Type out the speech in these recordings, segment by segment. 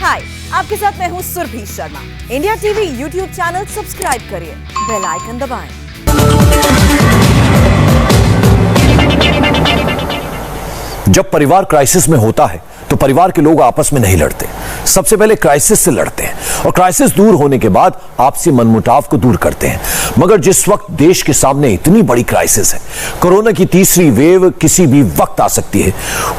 हाय, आपके साथ मैं हूँ Surabhi Sharma. India TV YouTube channel subscribe करिए, बेल आइकन दबाएं। जब परिवार क्राइसिस में होता है तो परिवार के लोग आपस में नहीं लड़ते, सबसे पहले क्राइसिस से लड़ते हैं और क्राइसिस दूर होने के बाद आपसी मनमुटाव को दूर करते हैं। मगर जिस वक्त देश के सामने इतनी बड़ी क्राइसिस है, कोरोना की तीसरी वेव किसी भी वक्त आ सकती है,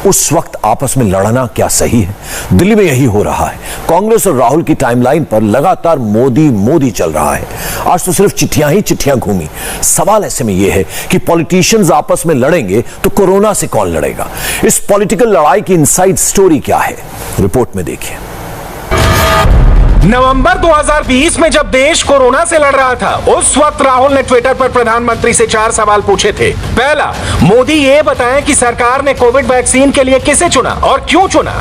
उस वक्त आपस में लड़ना क्या सही है? दिल्ली में यही हो रहा है। कांग्रेस और राहुल की टाइमलाइन पर लगातार मोदी मोदी चल रहा है। आज तो सिर्फ चिट्ठियां ही चिट्ठियां घूमी। सवाल ऐसे में यह है कि पॉलिटिशियंस आपस में लड़ेंगे तो कोरोना से कौन लड़ेगा? इस पॉलिटिकल लड़ाई की इनसाइड स्टोरी क्या है, रिपोर्ट में देखिए। नवंबर 2020 में जब देश कोरोना से लड़ रहा था, उस वक्त राहुल ने ट्विटर पर प्रधानमंत्री से 4 सवाल पूछे थे। पहला, मोदी ये बताएं कि सरकार ने कोविड वैक्सीन के लिए किसे चुना और क्यों चुना।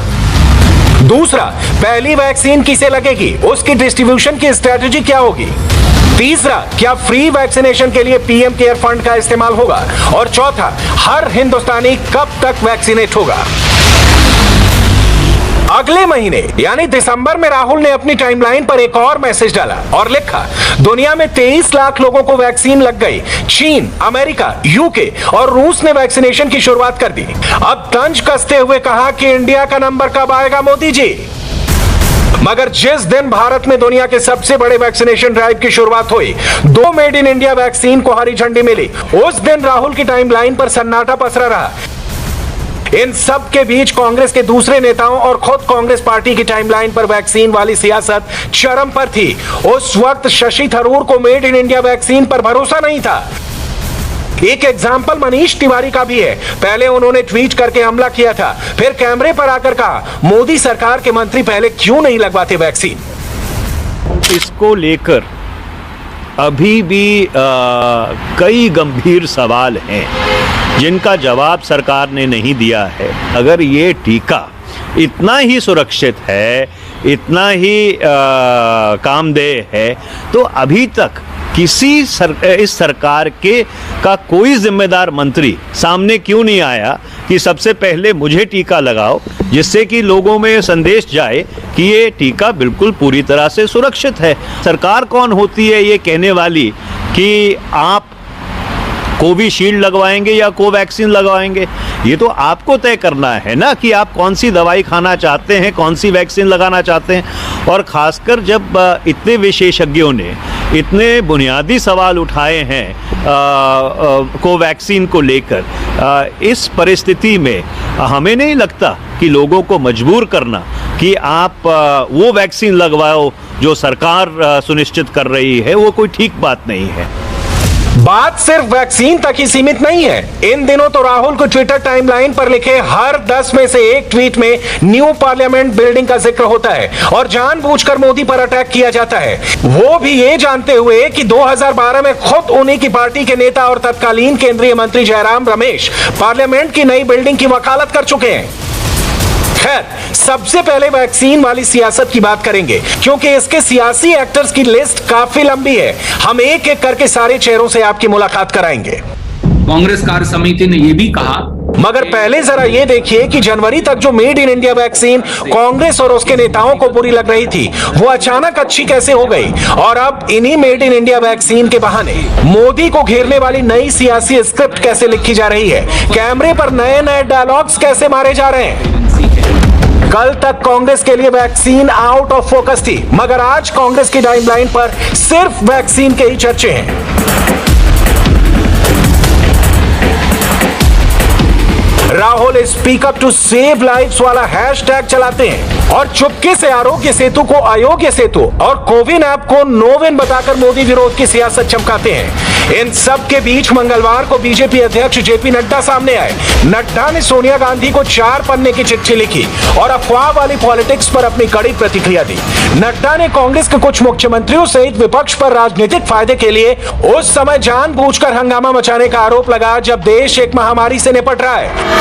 दूसरा, पहली वैक्सीन किसे लगेगी, उसकी डिस्ट्रीब्यूशन की स्ट्रेटजी क्या होगी। तीसरा, क्या फ्री वैक्सीनेशन के लिए पीएम केयर फंड का इस्तेमाल होगा। और चौथा, हर हिंदुस्तानी कब तक वैक्सीनेट होगा। अगले महीने यानी दिसंबर में राहुल ने अपनी टाइमलाइन पर एक और मैसेज डाला और लिखा, दुनिया में 23 लाख लोगों को वैक्सीन लग गई। चीन, अमेरिका, यूके और रूस ने वैक्सीनेशन की शुरुआत कर दी। अब तंज कसते हुए कहा कि इंडिया का नंबर कब आएगा मोदी जी। मगर जिस दिन भारत में दुनिया के सबसे बड़े वैक्सीनेशन ड्राइव की शुरुआत हुई, 2 मेड इन इंडिया वैक्सीन को हरी झंडी मिली, उस दिन राहुल की टाइमलाइन पर सन्नाटा पसरा रहा। इन सब के बीच कांग्रेस के दूसरे नेताओं और खुद कांग्रेस पार्टी की टाइमलाइन पर वैक्सीन वाली सियासत चरम पर थी। उस वक्त शशि थरूर को मेड इन इंडिया वैक्सीन पर भरोसा नहीं था। एक एग्जाम्पल मनीष तिवारी का भी है। पहले उन्होंने ट्वीट करके हमला किया था, फिर कैमरे पर आकर कहा, मोदी सरकार के मंत्री पहले क्यों नहीं लगवाते वैक्सीन। इसको लेकर अभी भी कई गंभीर सवाल हैं जिनका जवाब सरकार ने नहीं दिया है। अगर ये टीका इतना ही सुरक्षित है, इतना ही कामदेह है, तो अभी तक इस सरकार का कोई जिम्मेदार मंत्री सामने क्यों नहीं आया कि सबसे पहले मुझे टीका लगाओ, जिससे कि लोगों में संदेश जाए कि ये टीका बिल्कुल पूरी तरह से सुरक्षित है। सरकार कौन होती है ये कहने वाली कि आप कोविशील्ड लगवाएंगे या कोवैक्सीन लगवाएंगे? ये तो आपको तय करना है ना कि आप कौन सी दवाई खाना चाहते हैं, कौन सी वैक्सीन लगाना चाहते हैं। और ख़ासकर जब इतने विशेषज्ञों ने इतने बुनियादी सवाल उठाए हैं कोवैक्सीन को लेकर, इस परिस्थिति में हमें नहीं लगता कि लोगों को मजबूर करना कि आप वो वैक्सीन लगवाओ जो सरकार सुनिश्चित कर रही है, वो कोई ठीक बात नहीं है। बात सिर्फ वैक्सीन तक ही सीमित नहीं है। इन दिनों तो राहुल को ट्विटर टाइमलाइन पर लिखे हर 10 में से एक ट्वीट में न्यू पार्लियामेंट बिल्डिंग का जिक्र होता है और जानबूझकर मोदी पर अटैक किया जाता है, वो भी ये जानते हुए कि 2012 में खुद उन्हीं की पार्टी के नेता और तत्कालीन केंद्रीय मंत्री जयराम रमेश पार्लियामेंट की नई बिल्डिंग की वकालत कर चुके हैं। खैर, सबसे पहले वैक्सीन वाली सियासत की बात करेंगे, क्योंकि इसके सियासी एक्टर्स की लिस्ट काफी लंबी है। हम एक एक करके सारे चेहरों से आपकी मुलाकात कराएंगे। कांग्रेस कार्य समिति ने यह भी कहा, मगर पहले जरा ये देखिए कि जनवरी तक जो made in India vaccine Congress और उसके नेताओं को बुरी लग रही थी, वो अचानक अच्छी कैसे हो गई। और अब इन्हीं मेड इन इंडिया वैक्सीन के बहाने मोदी को घेरने वाली नई सियासी स्क्रिप्ट कैसे लिखी जा रही है, कैमरे पर नए नए डायलॉग्स कैसे मारे जा रहे हैं। कल तक कांग्रेस के लिए वैक्सीन आउट ऑफ फोकस थी, मगर आज कांग्रेस की टाइमलाइन पर सिर्फ वैक्सीन के ही चर्चे हैं। Rahul speak up to save lives वाला हैशटैग चलाते हैं और चुपके से आरोग्य सेतु को अयोग्य सेतु और कोविन ऐप को नोविन बताकर मोदी विरोध की सियासत चमकाते हैं। इन सब के बीच मंगलवार को बीजेपी अध्यक्ष जेपी नड्डा सामने आए। नड्डा ने सोनिया गांधी को 4 पन्ने की चिट्ठी लिखी और अफवाह वाली पॉलिटिक्स पर अपनी कड़ी प्रतिक्रिया दी। नड्डा ने कांग्रेस के कुछ मुख्यमंत्रियों सहित विपक्ष पर राजनीतिक फायदे के लिए उस समय जानबूझकर हंगामा मचाने का आरोप लगाया जब देश एक महामारी से निपट रहा है।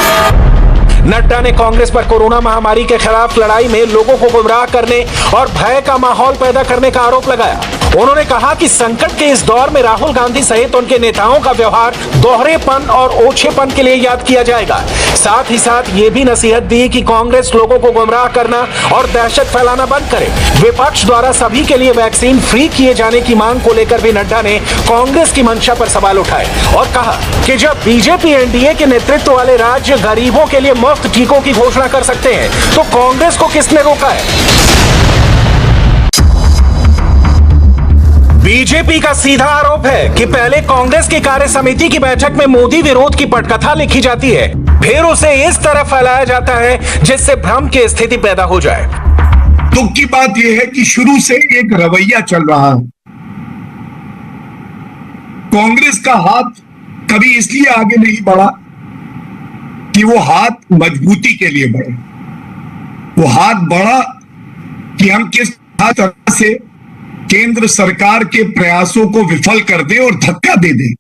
नड्डा ने कांग्रेस पर कोरोना महामारी के खिलाफ लड़ाई में लोगों को गुमराह करने और भय का माहौल पैदा करने का आरोप लगाया। उन्होंने कहा कि संकट के इस दौर में राहुल गांधी सहित उनके नेताओं का व्यवहार दोहरेपन और ओछेपन के लिए याद किया जाएगा। साथ ही साथ ये भी नसीहत दी कि कांग्रेस लोगों को गुमराह करना और दहशत फैलाना बंद करे। विपक्ष द्वारा सभी के लिए वैक्सीन फ्री किए जाने की मांग को लेकर भी नड्डा ने कांग्रेस की मंशा पर सवाल उठाए और कहा कि जब बीजेपी एनडीए के नेतृत्व वाले राज्य गरीबों के लिए मुफ्त टीकों की घोषणा कर सकते हैं तो कांग्रेस को किसने रोका है। बीजेपी का सीधा आरोप है कि पहले कांग्रेस की कार्य समिति की बैठक में मोदी विरोध की पटकथा लिखी जाती है, फिर उसे इस तरह फैलाया जाता है जिससे भ्रम की स्थिति पैदा हो जाए। दुख की बात यह है कि शुरू से एक रवैया चल रहा है। कांग्रेस का हाथ कभी इसलिए आगे नहीं बढ़ा कि वो हाथ मजबूती के लिए बढ़े, वो हाथ बढ़ा कि हम किस तरह से केंद्र सरकार के प्रयासों को विफल कर दें और धक्का दे दें।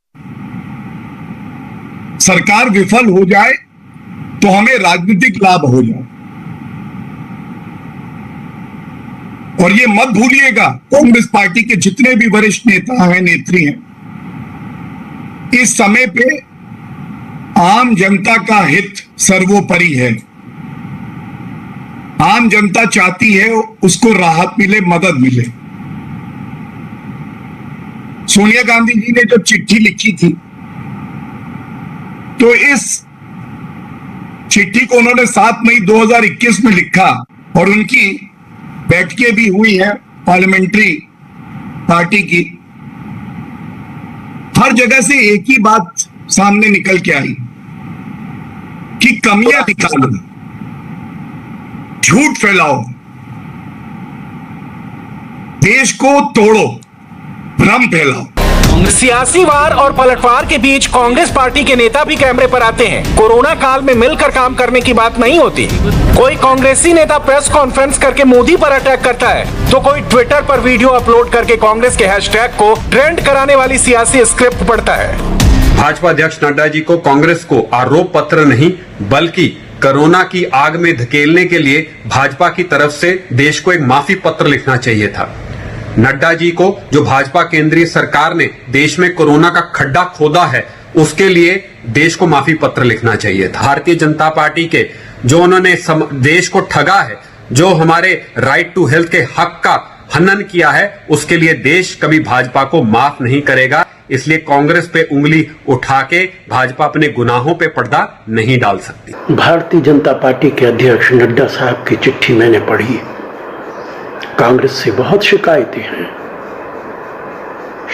सरकार विफल हो जाए तो हमें राजनीतिक लाभ हो जाए। और ये मत भूलिएगा, कांग्रेस पार्टी के जितने भी वरिष्ठ नेता हैं, नेत्री हैं, इस समय पे आम जनता का हित सर्वोपरि है। आम जनता चाहती है उसको राहत मिले, मदद मिले। सोनिया गांधी जी ने जब चिट्ठी लिखी थी तो इस चिट्ठी को उन्होंने 7 मई 2021 में लिखा और उनकी बैठकें भी हुई हैं पार्लियामेंट्री पार्टी की। हर जगह से एक ही बात सामने निकल के आई कि कमियां निकालो, झूठ फैलाओ, देश को तोड़ो, भ्रम फैलाओ। सियासी वार और पलटवार के बीच कांग्रेस पार्टी के नेता भी कैमरे पर आते हैं। कोरोना काल में मिलकर काम करने की बात नहीं होती। कोई कांग्रेसी नेता प्रेस कॉन्फ्रेंस करके मोदी पर अटैक करता है तो कोई ट्विटर पर वीडियो अपलोड करके कांग्रेस के हैशटैग को ट्रेंड कराने वाली सियासी स्क्रिप्ट पढ़ता है। भाजपा अध्यक्ष नड्डा जी को कांग्रेस को आरोप पत्र नहीं बल्कि कोरोना की आग में धकेलने के लिए भाजपा की तरफ से देश को एक माफी पत्र लिखना चाहिए था। नड्डा जी को जो भाजपा केंद्रीय सरकार ने देश में कोरोना का खड्डा खोदा है उसके लिए देश को माफी पत्र लिखना चाहिए था। भारतीय जनता पार्टी के जो उन्होंने देश को ठगा है, जो हमारे राइट टू हेल्थ के हक का हनन किया है, उसके लिए देश कभी भाजपा को माफ नहीं करेगा। इसलिए कांग्रेस पे उंगली उठा के भाजपा अपने गुनाहों पे पर्दा नहीं डाल सकती। भारतीय जनता पार्टी के अध्यक्ष नड्डा साहब की चिट्ठी मैंने पढ़ी। कांग्रेस से बहुत शिकायतें हैं।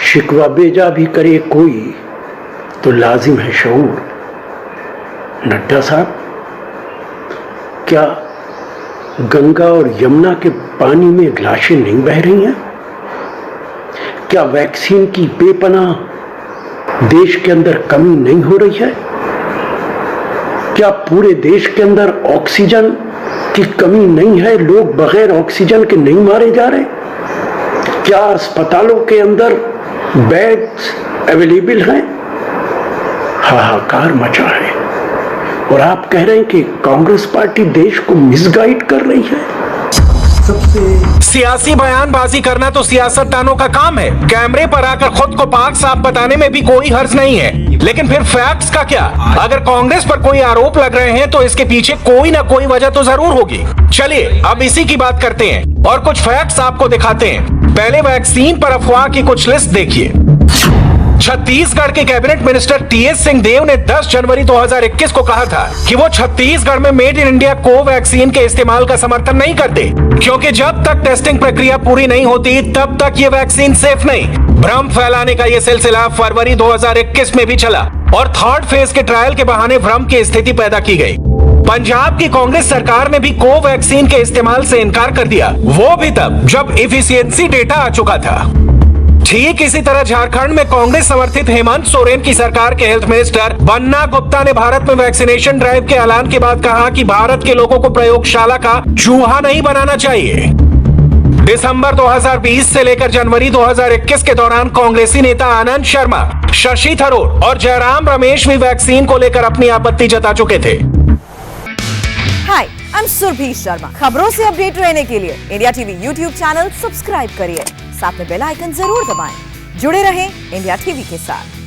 शिकवा बेजा भी करे कोई तो लाजिम है शऊर। नड्डा साहब, क्या गंगा और यमुना के पानी में लाशें नहीं बह रही हैं? क्या वैक्सीन की बेपनाह देश के अंदर कमी नहीं हो रही है? क्या पूरे देश के अंदर ऑक्सीजन की कमी नहीं है? लोग बगैर ऑक्सीजन के नहीं मारे जा रहे? क्या अस्पतालों के अंदर बेड्स अवेलेबल हैं? हाहाकार मचा है और आप कह रहे हैं कि कांग्रेस पार्टी देश को मिसगाइड कर रही है। सियासी बयानबाजी करना तो सियासतदानों का काम है। कैमरे पर आकर खुद को पाक साफ बताने में भी कोई हर्ज नहीं है, लेकिन फिर फैक्ट्स का क्या? अगर कांग्रेस पर कोई आरोप लग रहे हैं तो इसके पीछे कोई ना कोई वजह तो जरूर होगी। चलिए अब इसी की बात करते हैं और कुछ फैक्ट्स आपको दिखाते हैं। पहले वैक्सीन पर अफवाह की कुछ लिस्ट देखिए। छत्तीसगढ़ के कैबिनेट मिनिस्टर टीएस सिंहदेव ने 10 जनवरी 2021 को कहा था कि वो छत्तीसगढ़ में मेड इन इंडिया कोवैक्सीन के इस्तेमाल का समर्थन नहीं करते, क्योंकि जब तक टेस्टिंग प्रक्रिया पूरी नहीं होती तब तक ये वैक्सीन सेफ नहीं। भ्रम फैलाने का ये सिलसिला फरवरी 2021 में भी चला और 3rd फेज के ट्रायल के बहाने भ्रम की स्थिति पैदा की गई। पंजाब की कांग्रेस सरकार ने भी कोवैक्सीन के इस्तेमाल से इनकार कर दिया, वो भी तब जब एफिशिएंसी डेटा आ चुका था। ठीक इसी तरह झारखंड में कांग्रेस समर्थित हेमंत सोरेन की सरकार के हेल्थ मिनिस्टर बन्ना गुप्ता ने भारत में वैक्सीनेशन ड्राइव के ऐलान के बाद कहा कि भारत के लोगों को प्रयोगशाला का चूहा नहीं बनाना चाहिए। दिसंबर 2020 से लेकर जनवरी 2021 के दौरान कांग्रेसी नेता आनंद शर्मा, शशि थरूर और जयराम रमेश भी वैक्सीन को लेकर अपनी आपत्ति जता चुके थे। हाय, आई एम सुरभि शर्मा। खबरों से अपडेट रहने के लिए India TV YouTube channel subscribe करिए, साथ में बेल आइकन जरूर दबाएं। जुड़े रहें इंडिया टीवी के साथ।